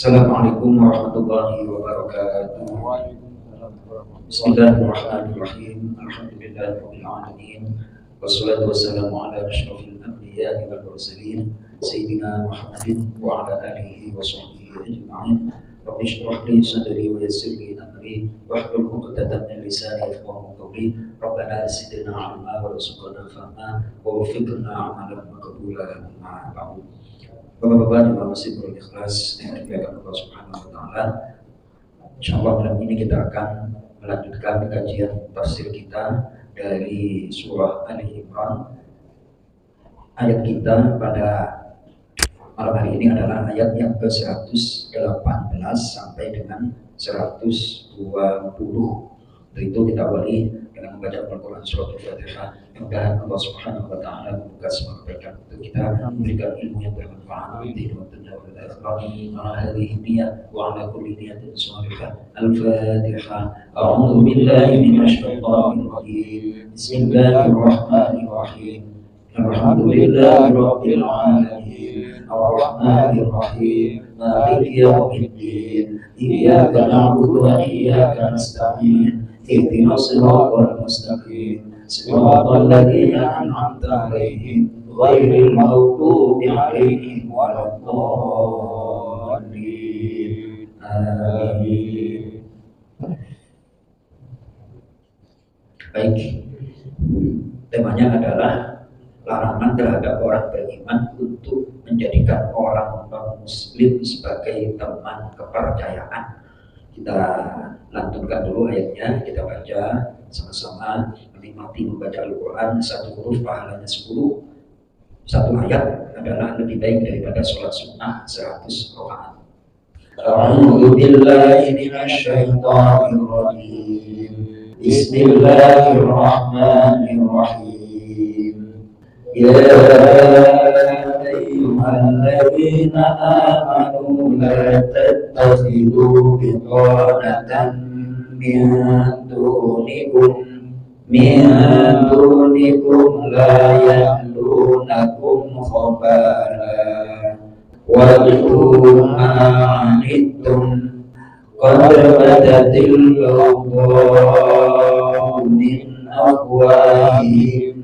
Assalamualaikum warahmatullahi wabarakatuh. Bismillahirrahmanirrahim. Alhamdulillahirabbil alamin. Wassalatu wassalamu ala asyrofil anbiya'i wal mursalin sayyidina Muhammadin wa ala alihi wa sahbihi ajma'in. Rabbi shrah li sadri wa yassir li amri wahlul 'uqdatam min lisani yafqahu qawli. Rabbana zidna 'ilma warzuqna fahma wa waffiqna 'amalan maqbulan. Amma ba'du. Bapak-bapak juga masih berikhlas yang dimuliakan Allah Subhanahu wa taala. Insyaallah malam ini kita akan melanjutkan kajian tafsir kita dari surah Ali Imran. Ayat kita pada malam hari ini adalah ayat yang ke-118 sampai dengan 120. Dari itu kita awali dengan membaca Al-Quran surat Al-Fatihah. Mudah-mudahan Allah Subhanahu wa taala membuka semua kebaikan untuk kita, memberikan ilmu yang bermanfaat di dunia dan akhirat. Ala hadhihi niyyah wa ala kulli niyatin shalihah. Al-Fatihah. A'udzu billahi minasy syaithanir rajim. Bismillahirrahmanirrahim. Alhamdulillahi rabbil alamin. Ar-Rahmanir Rahim. Maliki yaumiddin. Iyyaka na'budu wa iyyaka nasta'in. اهدنا الصراط المستقيم صراط الذين أنعمت عليهم غير المغضوب عليهم ولا الضالين آمين. Baik, temanya adalah larangan terhadap orang beriman untuk menjadikan orang non-muslim sebagai teman kepercayaan. Kita lantunkan dulu ayatnya, kita baca sama-sama, menikmati membaca Al-Quran, satu huruf pahalanya 10. Satu ayat adalah lebih baik daripada sholat sunnah 100 rakaat. A'udzu billahi minasy syaithanir rajim. Bismillahirrahmanirrahim. Ya ayyuhalladzina amanu la tattakhidhu bitanatan min dunikum la ya'lunakum khabala wad'u ma'anittum qad badatil baghdha'u min afwahihim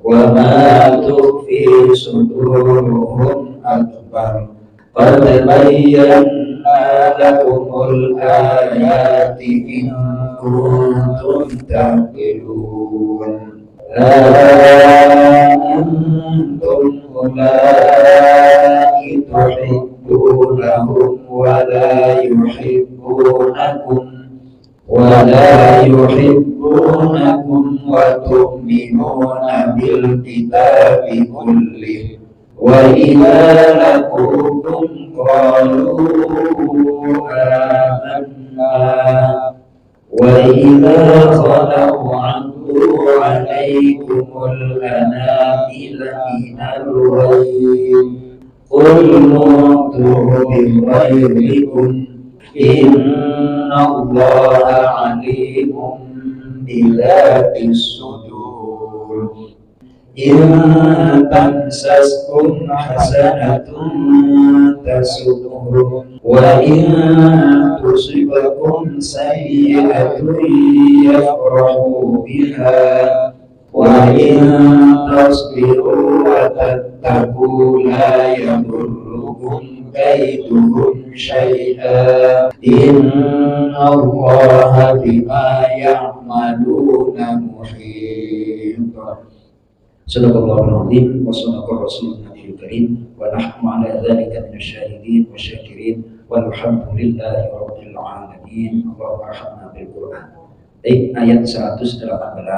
wa ma tukhfi suduruhum akbar qad bayyana lakumul ayati in kuntum taqilun. La antum ulai tuhibbunahum wa la yuhibbunakum wa tu'minuna bil kitabi kullih wa idza laqukum qalu amanna wa idza khalau 'alaykumul anamila minal ghayb qul mutu bi ghayrikum innallaha 'alimun bilatis sudur. In tamsaskum hasanatun tasu'hum wa in tusibakum sayyi'atun yafrahu biha wa in tasbiru wa tattaqu la yadurrukum kaiduhum syai'a innallaha bima ya'maluna muhit. Sadaqallahul azim wa sadaqa rasulun nabiyul karim wa nahnu ala dzalika minasyahidin wasyakirin walhamdulillahi rabbil alamin. Allahumma arhamna bil Qur'an. Baik, ayat 118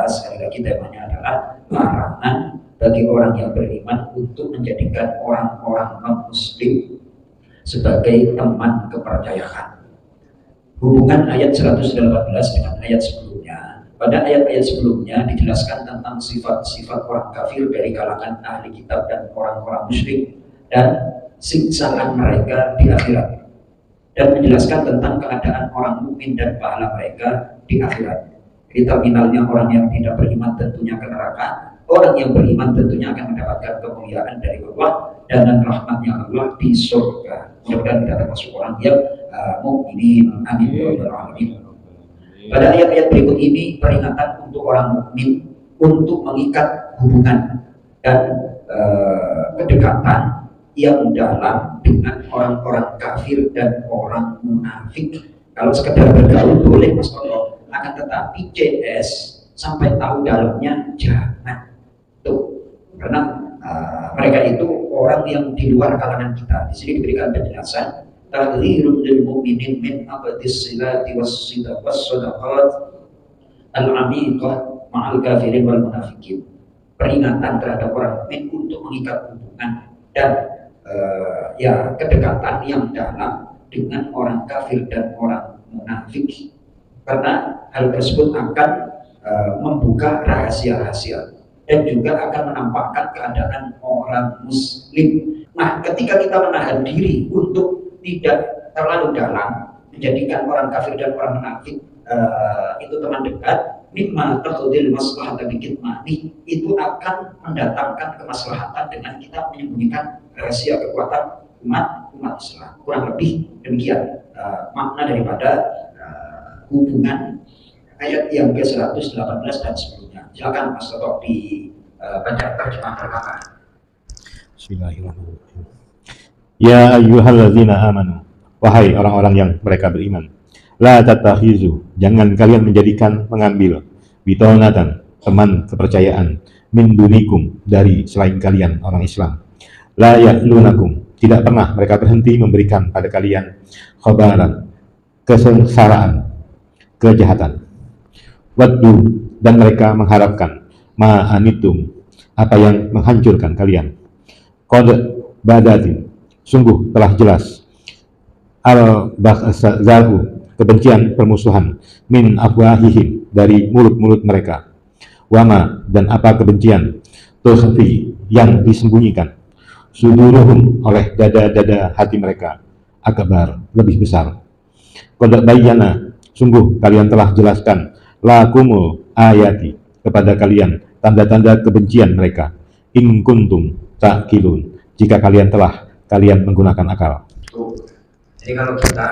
sekali lagi temanya adalah larangan bagi orang yang beriman untuk menjadikan orang-orang non-muslim sebagai teman kepercayaan. Hubungan ayat 118 dengan ayat sebelumnya. Pada ayat-ayat sebelumnya dijelaskan tentang sifat-sifat orang kafir dari kalangan ahli kitab dan orang-orang musyrik dan siksaan mereka di akhirat, dan menjelaskan tentang keadaan orang mukmin dan pahala mereka di akhirat. Jadi terminalnya orang yang tidak beriman tentunya ke neraka, orang yang beriman tentunya akan mendapatkan kemuliaan dari Allah dan rahmatnya Allah di surga. Mudah-mudahan kita termasuk orang yang mukminin. Amin ya rabbal alamin. Pada ayat-ayat berikut ini peringatan untuk orang mukmin untuk mengikat hubungan dan kedekatan yang dalam dengan orang-orang kafir dan orang munafik. Kalau sekedar bergaul boleh Mas Toto, akan tetapi CS sampai tahu dalamnya jangan. Tuh, karena mereka itu orang yang di luar kalangan kita. Di sini diberikan penjelasan tahdhirun lil mu'minin min abadis silati was-sadaqat al-'amiqah ma'al kafirin wal munafikin. Peringatan terhadap orang mukmin untuk mengikat hubungan dan kedekatan yang dalam dengan orang kafir dan orang munafik, karena hal tersebut akan membuka rahasia-rahasia dan juga akan menampakkan keadaan orang muslim. Nah, ketika kita menahan diri untuk tidak terlalu dalam, menjadikan orang kafir dan orang munafik itu teman dekat, mimma taqdil maslahat bikitmani, itu akan mendatangkan kemaslahatan dengan kita menyembunyikan rahasia kekuatan umat Islam. Kurang lebih demikian makna daripada hubungan ayat yang ke-118 dan sebelumnya. Silakan Mas Toto dibaca terjemahan perkara. Bismillahirrahmanirrahim. Ya ayyuhalladzina amanu, wahai orang-orang yang mereka beriman, la tattakhizu, jangan kalian mengambil bitonatan, teman kepercayaan, min dunikum, dari selain kalian orang Islam. La ya'lunakum, tidak pernah mereka berhenti memberikan pada kalian khabaran, kesengsaraan, kejahatan. Waddu, dan mereka mengharapkan ma'anitum, apa yang menghancurkan kalian. Qad badatin, sungguh telah jelas, al-baghza'u, kebencian, permusuhan, min afwahihim, dari mulut-mulut mereka. Wama, dan apa kebencian, tukhfi, yang disembunyikan, suduruhum, oleh dada-dada hati mereka, akbar, lebih besar. Qad bayyana, sungguh kalian telah jelaskan, lakumul ayati, kepada kalian tanda-tanda kebencian mereka, in kuntum ta'qilun, jika kalian menggunakan akal. Jadi kalau kita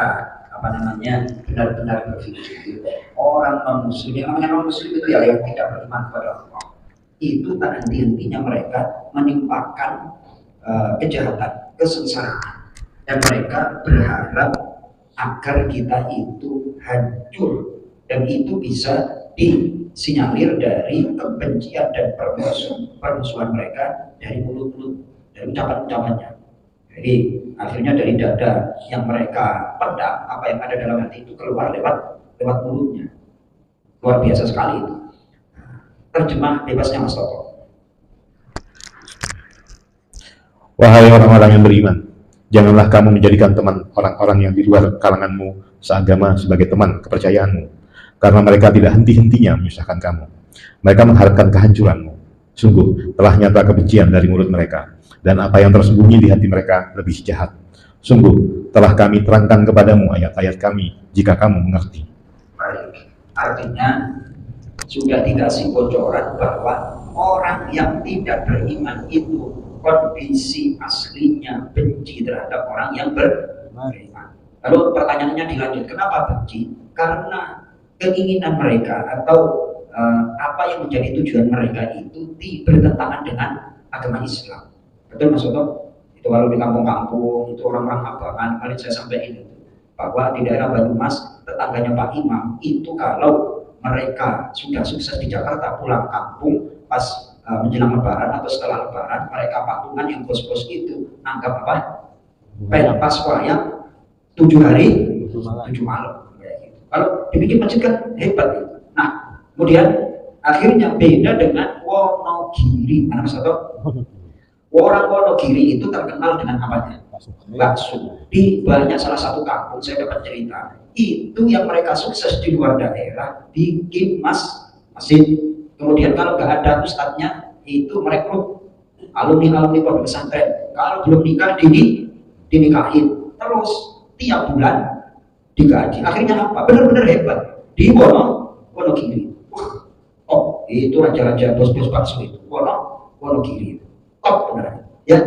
benar-benar berpikir, orang non-muslim, yang namanya non-muslim itu ya yang tidak beriman kepada Allah, itu tak henti-hentinya mereka menimpakan kejahatan, kesengsaraan, dan mereka berharap agar kita itu hancur, dan itu bisa disinyalir dari kebencian dan permusuhan mereka dari mulut-mulut, dari ucapan-ucapannya. Jadi akhirnya dari dada yang mereka pendam, apa yang ada dalam hati itu keluar lewat mulutnya. Luar biasa sekali itu. Terjemah bebasnya Mas Toto. Wahai orang-orang yang beriman, janganlah kamu menjadikan teman orang-orang yang di luar kalanganmu seagama sebagai teman kepercayaanmu, karena mereka tidak henti-hentinya menyusahkan kamu. Mereka mengharapkan kehancuranmu. Sungguh telah nyata kebencian dari mulut mereka, dan apa yang tersembunyi di hati mereka lebih jahat. Sungguh telah kami terangkan kepadamu ayat-ayat kami, jika kamu mengerti. Baik, artinya sudah dikasih bocoran bahwa orang yang tidak beriman itu kondisi aslinya benci terhadap orang yang beriman. Lalu pertanyaannya dilanjut, kenapa benci? Karena keinginan mereka atau apa yang menjadi tujuan mereka itu bertentangan dengan agama Islam. Betul Mas Toto? Itu kalau di kampung-kampung itu orang-orang abangan, kali saya sampaikan itu bahwa di daerah Banyumas tetangganya Pak Imam itu kalau mereka sudah sukses di Jakarta pulang kampung pas menjelang Lebaran atau setelah Lebaran, mereka patungan yang bos-bos itu anggap apa? Pentas wayang 7 hari 7 malam. Kalau dibikin masjid kan hebat gitu. Nah, kemudian akhirnya beda dengan Wonogiri. Mana Mas Toto? Orang Wonogiri itu terkenal dengan apanya? Bakso. Di banyak salah satu kampung saya dapat cerita, itu yang mereka sukses di luar daerah bikin masjid. Kemudian kalau nggak ada ustadznya, itu merekrut alumni pondok pesantren. Kalau belum nikah dinikahin. Terus tiap bulan digaji. Akhirnya apa? Benar-benar hebat di Wonogiri. Oh, itu raja-raja bos-bos bakso itu, Wonogiri itu, top beneran. Ya,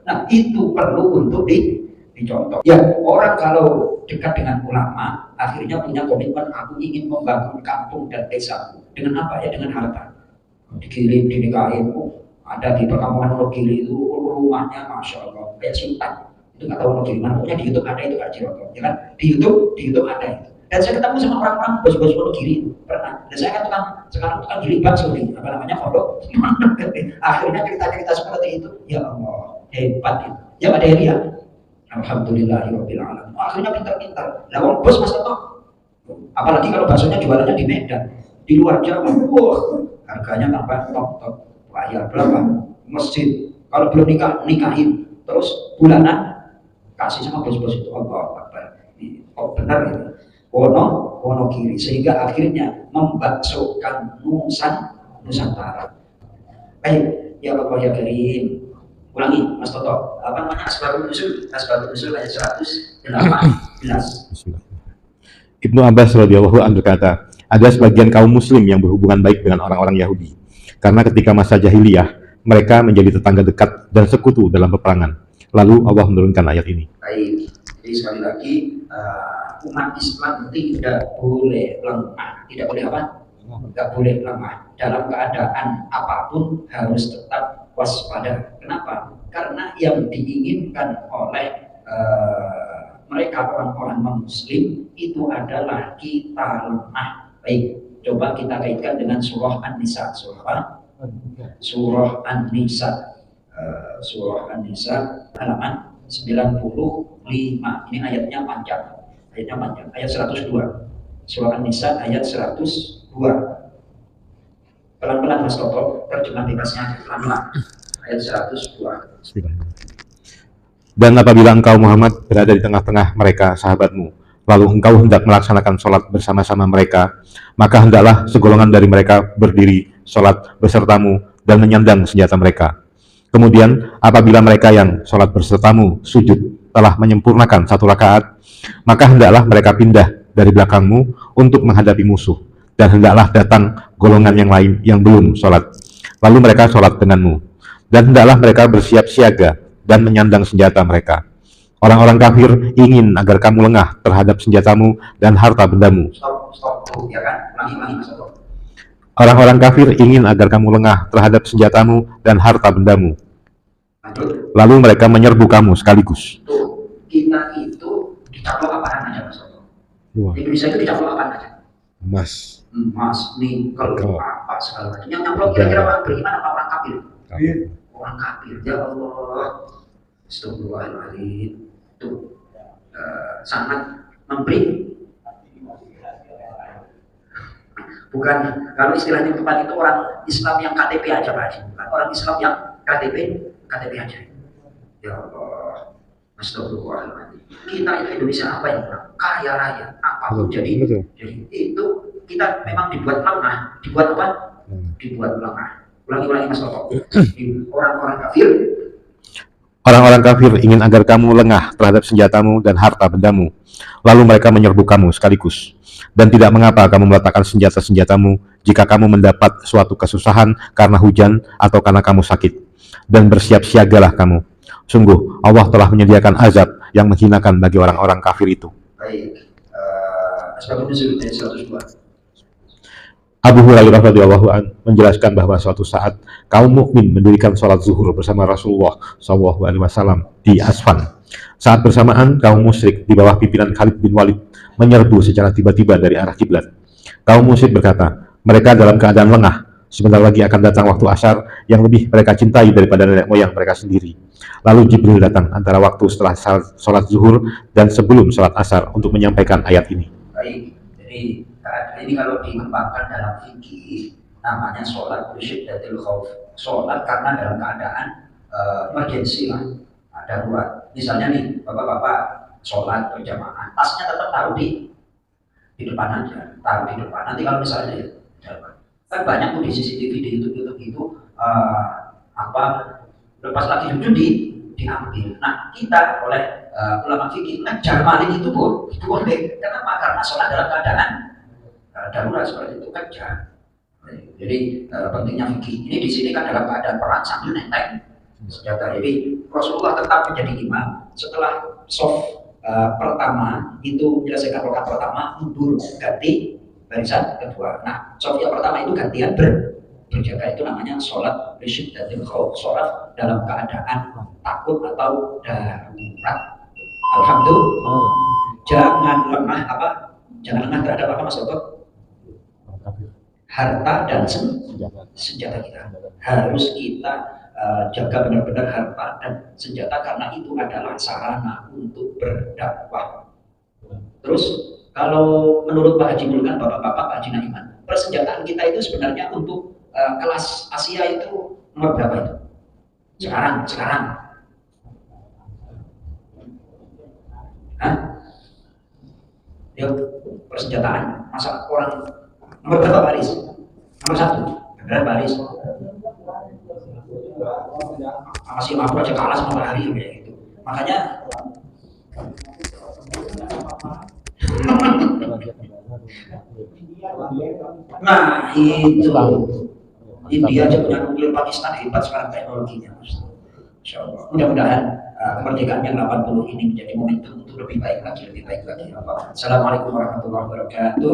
nah itu perlu untuk dicontoh. Ya, orang kalau dekat dengan ulama, akhirnya punya komitmen, aku ingin membangun kampung dan desaku. Dengan apa ya? Dengan harta. Dikirim, dinikahin, ada di perkampungan Wonogiri itu rumahnya, masya Allah, kayak sultan. Itu nggak tahu Wonogiri mana, pokoknya di YouTube ada itu Kak Ciroto, ya kan? Di YouTube ada itu. Dan saya ketemu sama orang-orang bos-bos Wonogiri pernah. Dan saya kan sekarang tukang giling bakso nih, apa namanya, pondok. Akhirnya cerita-cerita seperti itu, ya Allah, hebat itu. Ya Pak Dewi ya. Alhamdulillahirabbil alamin. Akhirnya pintar-pintar. Lah wong bos Mas Toto. Apalagi kalau baksonya jualannya di Medan, di luar Jawa. Wah, harganya tambah top. Bayar berapa? Masjid. Kalau belum nikahin, terus bulanan kasih sama bos-bos itu. Allah Akbar. Oh benar itu. Wonogiri, sehingga akhirnya membaksokan Nusantara. Baik, ya Allah ya Karim. Ulangi Mas Toto, apa namanya Asbabun Nuzul ayat 118. Ibnu Abbas radhiyallahu anhu berkata, ada sebagian kaum muslim yang berhubungan baik dengan orang-orang Yahudi. Karena ketika masa jahiliyah, mereka menjadi tetangga dekat dan sekutu dalam peperangan. Lalu Allah menurunkan ayat ini. Baik, jadi sekali lagi umat Islam tidak boleh lemah. Tidak boleh apa? Tidak boleh lemah. Dalam keadaan apapun harus tetap waspada. Kenapa? Karena yang diinginkan oleh mereka orang-orang non-muslim itu adalah kita lemah. Baik, coba kita kaitkan dengan surah An-Nisa. Surah apa? Surah An-Nisa. Surah An-Nisa halaman 95. Ini ayatnya panjang. Ayat 102. Surah An-Nisa ayat 102. Pelan-pelan Mas Toto, terjemah bebasnya pelan-pelan. Ayat 102. Dan apabila engkau Muhammad berada di tengah-tengah mereka sahabatmu, lalu engkau hendak melaksanakan sholat bersama-sama mereka, maka hendaklah segolongan dari mereka berdiri sholat besertamu dan menyandang senjata mereka. Kemudian apabila mereka yang sholat besertamu sujud telah menyempurnakan 1 rakaat, maka hendaklah mereka pindah dari belakangmu untuk menghadapi musuh, dan hendaklah datang golongan yang lain yang belum sholat, lalu mereka sholat denganmu, dan hendaklah mereka bersiap siaga dan menyandang senjata mereka. Orang-orang kafir ingin agar kamu lengah terhadap senjatamu dan harta bendamu. Stop, ya kan? Ulangi Mas Toto. Orang-orang kafir ingin agar kamu lengah terhadap senjatamu dan harta bendamu. Lalu mereka menyerbu kamu sekaligus. Tuh, kita itu dicaplok apaan aja Mas Toto? Indonesia itu dicaplok apaan aja? Emas, nikel, apa segala macam. Yang nyaplok kira-kira orang beriman apa orang kafir? Orang kafir. Ya Allah. Astagfirullahaladzim. Itu sangat memberi. Bukan, kalau istilahnya tempat itu orang Islam yang KTP aja Pak. Bukan orang Islam yang KTP aja. Ya Allah. Astagfirullahaladzim. Kita itu Indonesia apa yang kurang? Kaya raya, apapun. Jadi itu kita memang dibuat lemah. Dibuat apa? Dibuat lemah. Ulangi Mas Toto. Orang-orang kafir ingin agar kamu lengah terhadap senjatamu dan harta bendamu. Lalu mereka menyerbu kamu sekaligus. Dan tidak mengapa kamu meletakkan senjata-senjatamu jika kamu mendapat suatu kesusahan karena hujan atau karena kamu sakit. Dan bersiap siagalah kamu. Sungguh Allah telah menyediakan azab yang menghinakan bagi orang-orang kafir itu. Baik. Asbabun Nuzul ayat 102. Abu Hurairah radhiyallahu anhu menjelaskan bahwa suatu saat kaum mukmin mendirikan sholat zuhur bersama Rasulullah SAW di Asfan. Saat bersamaan kaum musyrik di bawah pimpinan Khalid bin Walid menyerbu secara tiba-tiba dari arah kiblat. Kaum musyrik berkata, mereka dalam keadaan lengah. Sebentar lagi akan datang waktu asar yang lebih mereka cintai daripada nenek moyang mereka sendiri. Lalu Jibril datang antara waktu setelah sholat zuhur dan sebelum sholat asar untuk menyampaikan ayat ini. Baik, jadi ini kalau dikembangkan dalam fikih namanya sholat bersyiddatil khauf. Sholat karena dalam keadaan emergensi lah, darurat. Misalnya nih, bapak-bapak sholat berjamaah, tasnya tetap taruh di depan aja, taruh di depan. Nanti kalau misalnya kan banyak tuh di CCTV di YouTube itu lepas lagi sujud diambil. Nah kita oleh ulama fikih ngejar maling itu boleh. Kenapa? Karena sholat dalam keadaan darurat seperti itu kejar. Jadi pentingnya fikih ini di sini kan dalam keadaan perang sambil nenteng senjata. Jadi Rasulullah tetap menjadi imam. Setelah soft pertama itu menyelesaikan rakaat pertama, mundur ganti barisan kedua. Nah, soft yang pertama itu gantian berjaga, itu namanya sholat risyiddatil khauf, sholat dalam keadaan takut atau darurat. Alhamdulillah. Jangan lemah apa? Jangan lengah terhadap apa Mas Toto? Harta dan senjata kita. Harus kita jaga benar-benar harta dan senjata, karena itu adalah sarana untuk berdakwah. Terus kalau menurut Pak Haji Mulkan, bapak-bapak Pak Haji Naiman, persenjataan kita itu sebenarnya untuk kelas Asia itu nomor berapa itu? Sekarang. Hah? Yuk, persenjataan. Masa orang nomor berapa baris? Nomor 1. Beneran baris. Masih mampu aja kalah sama Pak Hari kayak gitu. Makanya nah itu India aja punya nuklir, Pakistan hebat sekarang teknologinya. Insya Allah. Mudah-mudahan kemerdekaan yang 80 ini menjadi momentum untuk lebih baik lagi. Assalamualaikum warahmatullahi wabarakatuh.